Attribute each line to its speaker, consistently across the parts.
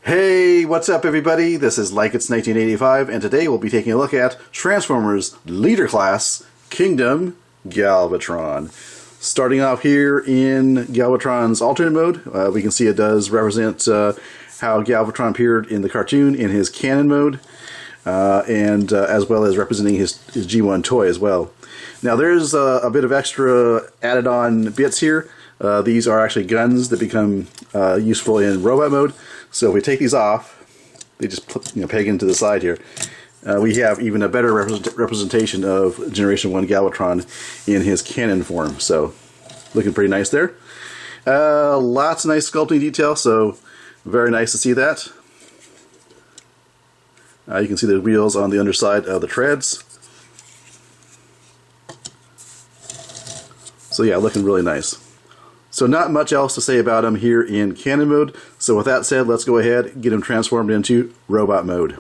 Speaker 1: Hey, what's up everybody? This is Likeits1985 and today we'll be taking a look at Transformers Leader Class Kingdom Galvatron. Starting off here in Galvatron's alternate mode, we can see it does represent how Galvatron appeared in the cartoon in his canon mode, and as well as representing his G1 toy as well. Now there's a bit of extra added on bits here. These are actually guns that become useful in robot mode. So if we take these off, they just peg into the side here. We have even a better representation of Generation 1 Galvatron in his canon form. So looking pretty nice there. Lots of nice sculpting detail, so very nice to see that. You can see the wheels on the underside of the treads. So yeah, looking really nice. So not much else to say about him here in canon mode. So with that said, let's go ahead and get him transformed into robot mode.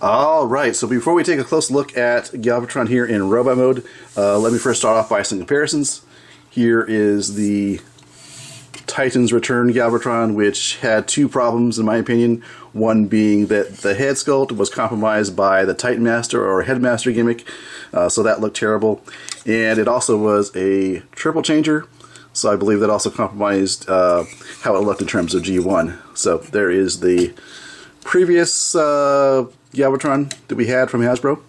Speaker 1: Alright, so before we take a close look at Galvatron here in robot mode, let me first start off by some comparisons. Here is the Titan's Return Galvatron, which had two problems in my opinion. One being that the head sculpt was compromised by the Titan Master or Headmaster gimmick, so that looked terrible. And it also was a triple changer, so I believe that also compromised how it looked in terms of G1. So there is the previous Galvatron that we had from Hasbro.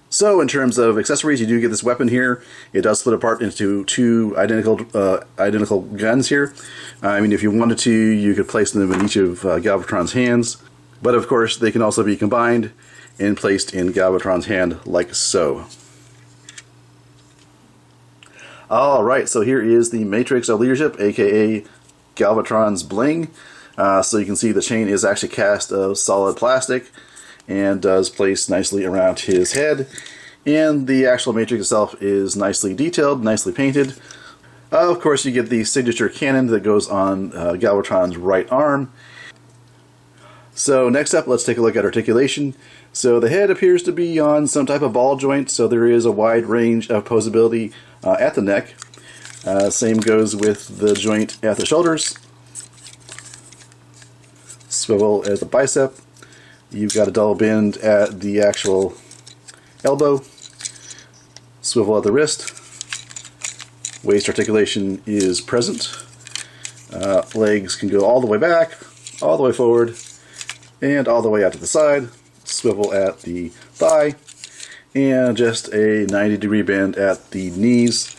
Speaker 1: So in terms of accessories, you do get this weapon here. It does split apart into two identical guns here. I mean, if you wanted to, you could place them in each of Galvatron's hands. But of course, they can also be combined and placed in Galvatron's hand like so. Alright, so here is the Matrix of Leadership, aka Galvatron's Bling. So you can see the chain is actually cast of solid plastic and does place nicely around his head. And the actual matrix itself is nicely detailed, nicely painted. Of course, you get the signature cannon that goes on Galvatron's right arm. So next up, let's take a look at articulation. So the head appears to be on some type of ball joint, so there is a wide range of posability at the neck. Same goes with the joint at the shoulders. Swivel at the bicep. You've got a double bend at the actual elbow. Swivel at the wrist. Waist articulation is present. Legs can go all the way back, all the way forward, and all the way out to the side. Swivel at the thigh, and just a 90-degree bend at the knees.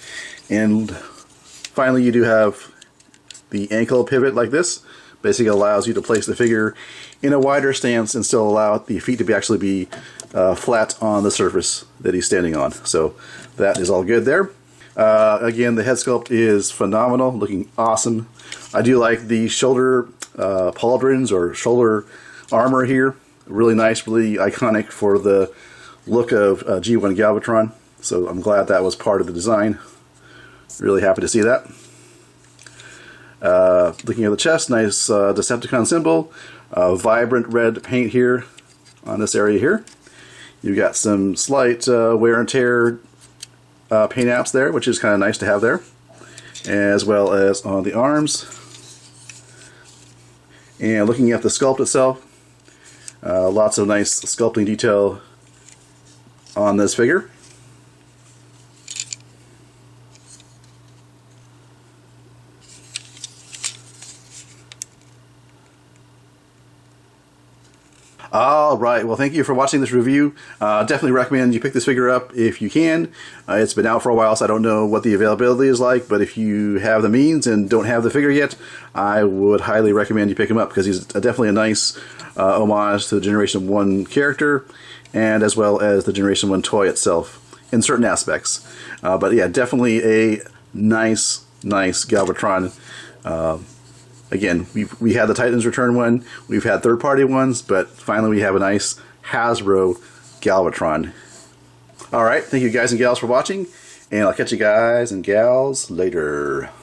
Speaker 1: And Finally, you do have the ankle pivot like this. Basically allows you to place the figure in a wider stance and still allow the feet to actually be flat on the surface that he's standing on. So that is all good there. Again, the head sculpt is phenomenal, looking awesome. I do like the shoulder pauldrons or shoulder armor here. Really nice, really iconic for the look of G1 Galvatron. So I'm glad that was part of the design. Really happy to see that. Looking at the chest, nice Decepticon symbol. Vibrant red paint here on this area here. You've got some slight wear and tear paint apps there, which is kind of nice to have there, as well as on the arms. And looking at the sculpt itself, lots of nice sculpting detail on this figure. Alright, well thank you for watching this review. Definitely recommend you pick this figure up if you can. It's been out for a while, so I don't know what the availability is like, but if you have the means and don't have the figure yet, I would highly recommend you pick him up, because he's definitely a nice homage to the Generation 1 character, and as well as the Generation 1 toy itself, in certain aspects. But yeah, definitely a nice Galvatron. Again, we had the Titans Return one, we've had third-party ones, but finally we have a nice Hasbro Galvatron. Alright, thank you guys and gals for watching, and I'll catch you guys and gals later.